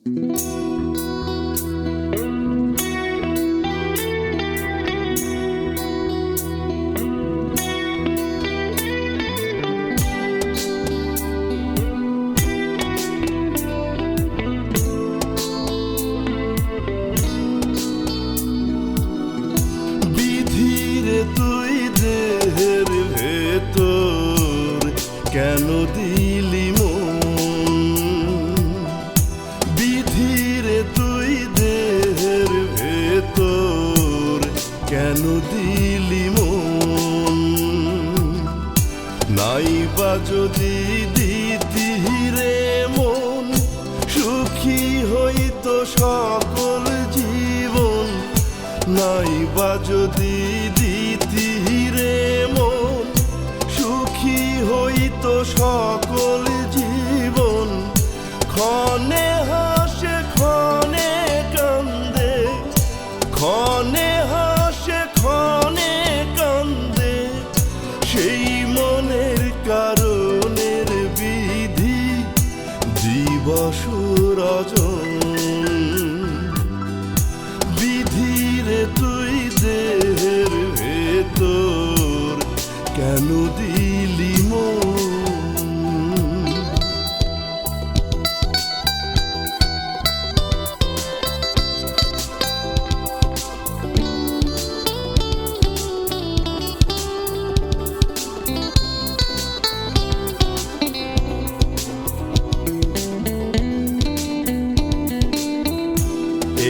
কেন দিলি মন, বিধিরে তুই দেহের ভেতর কেন দিলি মন। নাইবা যদি দিতি রে মন, সুখী হইত সকল জীবন। নাইবা যদি দিতি রে মন, সুখী হইত সকল জীবন। ক্ষণে হাসে ক্ষণে কান্দে, ক্ষণে হাসে ক্ষণে কান্দে, সেই মনের কারণের বিধি দিবস রজন। বিধিরে তুই দেহের ভেতর কেন দিলি মন।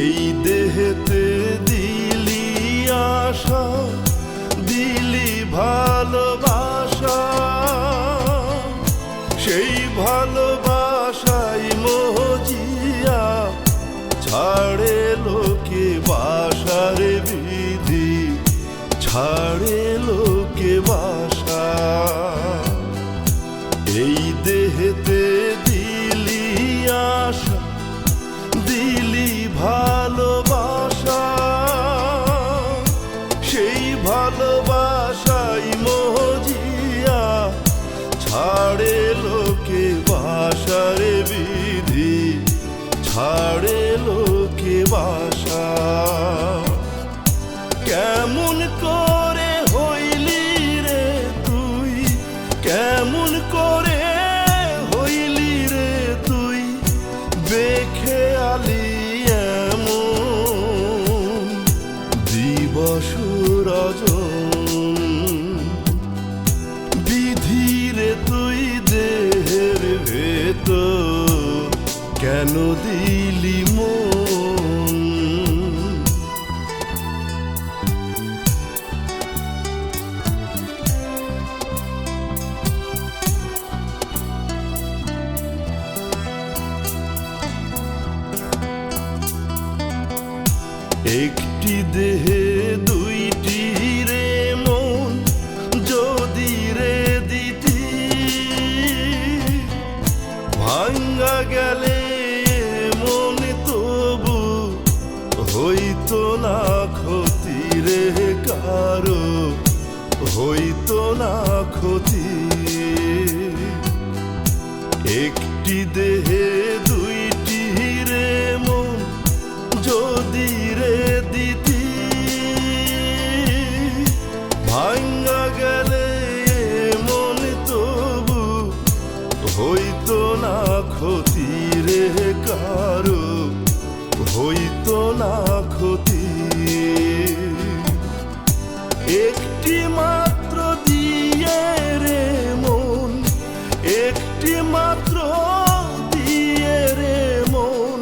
এই দেহেতে দিলি আশা, দিলি ভালোবাসা, সেই ভালোবাসাই মজিয়া ছাড়ে লোকে বাসার বিধি, ছাড়ে লোকে বাসা। এই দেহেতে দিলি আশা, দিলি ভালোবাসা, সেই ভালোবাসাই মজিয়া ছাড়ে লোকে বাসার বিধি, ছাড়ে লোকে বাসা। কেমন করে হইলি রে তুই, কেমন করে হইলি রে তুই, বেখেয়ালি এমন দিবস রজন। বিধিরে তুই দেহের ভেতর কেন দিলি মন। একটি দেহে দুইটি রে মন, যদি রে দিতি, ভাঙ্গা গেলে মন তবু হইতো না ক্ষতি রে কারো, হইতো না ক্ষতি। একটি দেহে দুইটি রে মন, যদি রে দিতি, ভাঙ্গা গেলে মন তবু হইতো না ক্ষতি রে কারো, হইতো না ক্ষতি। একটি মাত্র দিয়ে রে মন, একটি মাত্র দিয়ে রে মন,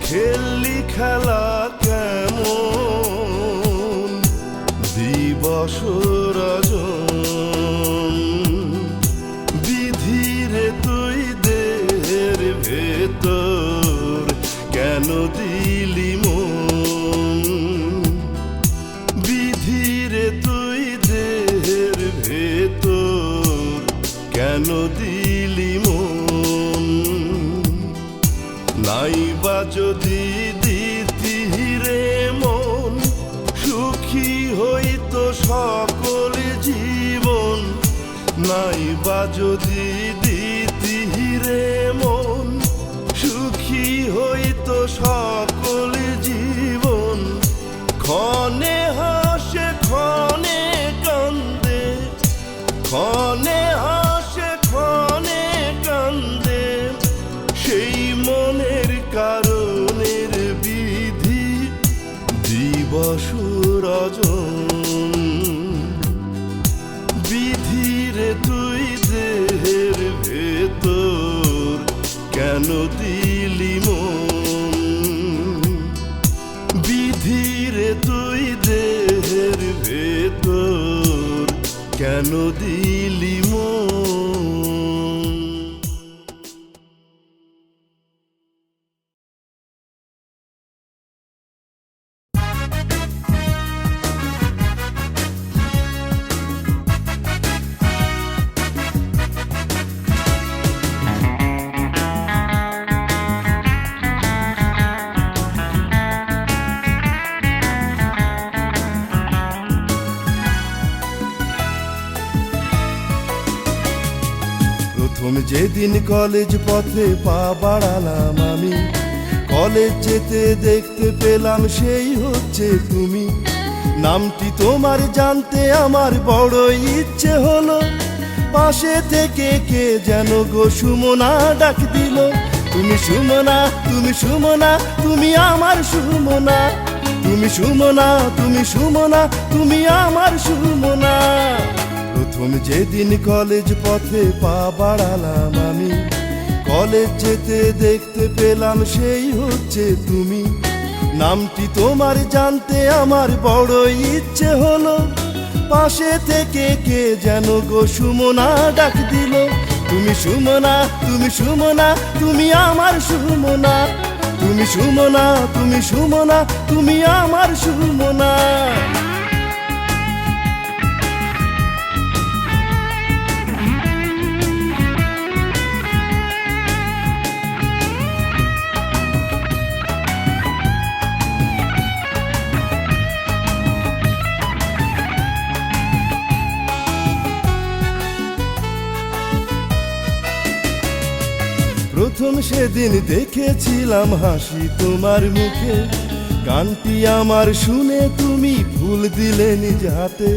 খেললি খেলা কেমন দিবস রজন। বিধিরে তুই দেহের ভেতর কেন দিলি মন। বিধিরে তুই দেহের ভেতর কেন দিলি মন। নাইবা যদি দিতি রে মন, সুখী হইত সকল জীবন। নাইবা যদি দিতি রে মন, সুখী হইত তো সকল জীবন, ক্ষণে হাসে ক্ষণে কান্দে, ক্ষণে হাসে ক্ষণে কান্দে, সেই মনের কারণের বিধি দিবস রজন। বিধিরে তুই দেহের ভেতর কেন দিলি মন, বিধিরে তুই দেহের ভেতর কেন দিলি মন। প্রথম যেদিন কলেজ পথে পা বাড়ালাম আমি, কলেজ যেতে দেখতে পেলাম সেই হচ্ছে তুমি। নামটি তোমার জানতে আমার বড় ইচ্ছে হলো, পাশে থেকে কে যেন গো সুমনা ডাক দিল। তুমি সুমনা, তুমি সুমনা, তুমি আমার সুমনা, তুমি সুমনা, তুমি সুমনা, তুমি আমার সুমনা। প্রথম যেদিন কলেজ পথে পা বাড়ালাম আমি, কলেজ যেতে দেখতে পেলাম সেই হচ্ছে তুমি। নামটি তোমার জানতে আমার বড় ইচ্ছে হলো, পাশে থেকে কে যেন গো সুমনা ডাক দিল। তুমি সুমনা, তুমি সুমনা, তুমি আমার সুমনা, তুমি সুমনা, তুমি সুমনা, তুমি আমার সুমনা। প্রথম সেদিন দেখেছিলাম হাসি তোমার মুখে, গানটি আমার শুনে তুমি ফুল দিলে নিজ হাতে।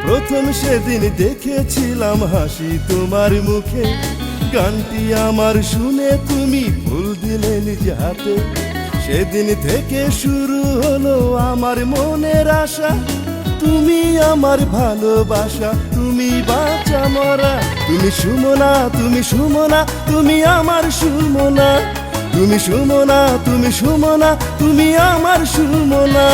প্রথম সেদিন দেখেছিলাম হাসি তোমার মুখে, গানটি আমার শুনে তুমি ফুল দিলে নিজ হাতে। সেদিন থেকে শুরু হলো আমার মনের আশা, তুমি আমার ভালোবাসা, তুমি বাঁচা মরা। তুমি সুমনা, তুমি সুমনা, তুমি আমার সুমনা, তুমি সুমনা, তুমি সুমনা, তুমি আমার সুমনা।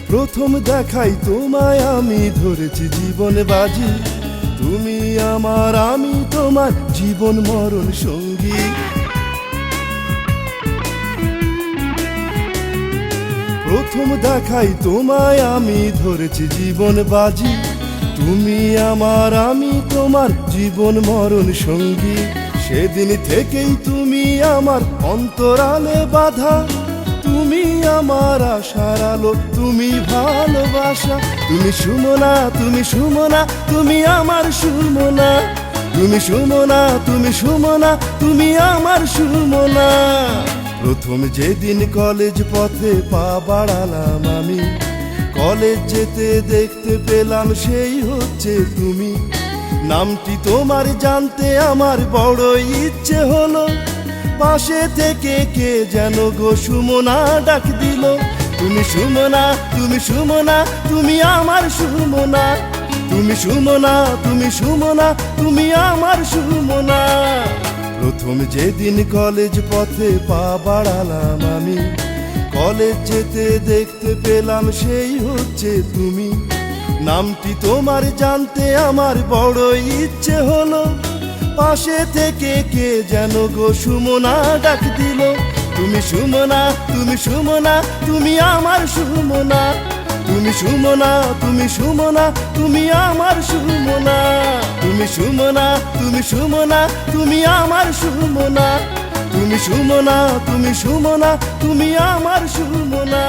প্রথম দেখাই তোমায় আমি ধরেছি জীবন বাজি, তুমি আমার আমি তোমার জীবন মরণ সঙ্গী। প্রথম দেখাই তোমায় আমি ধরেছি জীবন বাজি, তুমি আমার আমি তোমার জীবন মরণ সঙ্গী। সেদিন থেকেই তুমি আমার অন্তরালে বাধা, তুমি আমার আশার আলো, তুমি ভালোবাসা। তুমি সুমনা, তুমি সুমনা, তুমি আমার সুমনা, তুমি সুমনা, তুমি সুমনা, তুমি আমার সুমনা। প্রথম যেদিন কলেজ পথে পা বাড়ালাম আমি, কলেজ যেতে দেখতে পেলাম সেই হচ্ছে তুমি। নামটি তোমার জানতে আমার বড় ইচ্ছে হলো, পাশে থেকে কে যেন গো সুমনা ডাক দিল। তুমি সুমনা, তুমি সুমনা, তুমি আমার সুমনা, তুমি সুমনা, তুমি সুমনা, তুমি আমার সুমনা। প্রথম যেদিন কলেজ পথে পা বাড়ালাম আমি, কলেজ যেতে দেখতে পেলাম সেই হচ্ছে তুমি। নামটি তোমার জানতে আমার বড় ইচ্ছে হলো, পাশে থেকে কে যেন গো সুমনা ডাক দিল। তুমি সুমনা, তুমি সুমনা, তুমি আমার সুমনা, তুমি সুমনা, তুমি সুমনা, তুমি আমার সুমনা, তুমি সুমনা, তুমি সুমনা, তুমি আমার সুমনা, তুমি সুমনা, তুমি সুমনা, তুমি আমার সুমনা।